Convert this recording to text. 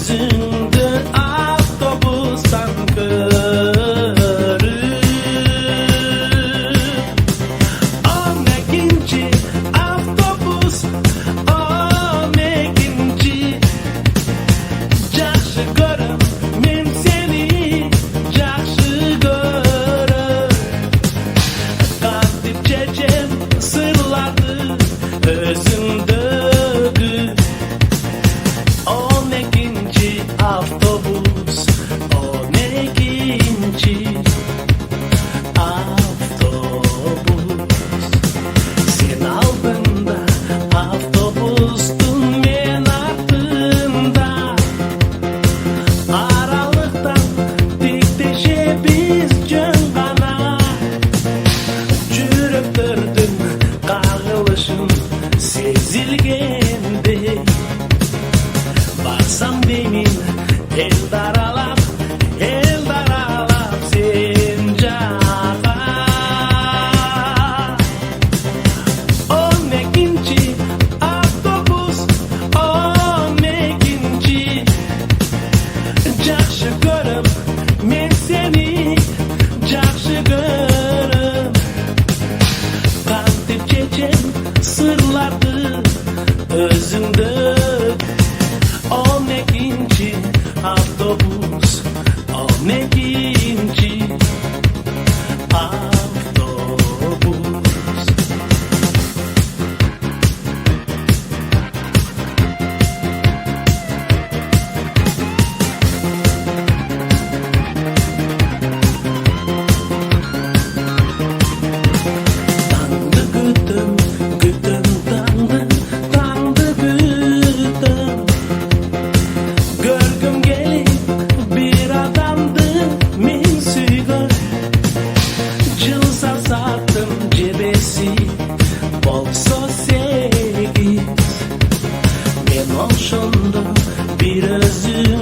Özüngde avtobusdan körüp 12-nji avtobus 12-nji Жақшы көрем мен сени жақшы көрем Кантип чечем сырларды өзүңдөгү 12-nji avtobus 12-nji avtobus Sen алдыңда автобустун мен артында Аралыктан тиктешебиз жөн гана Жүрөктөрдүн кагылышын сезилгендей Барсам деймин элди аралап сен жака 12-nji avtobus 12-nji Жақшы көрөм мен сени жақшы көрөм Кантип чечем сырларды өзүңдө 12-nji avtobus 12-nji avtobus Таңды күтөм таңды күтөм Көргüm келип бир адамды мен сүйгөн Жылса саатым жебеси болсо 8 Мен ошондо бир өзүм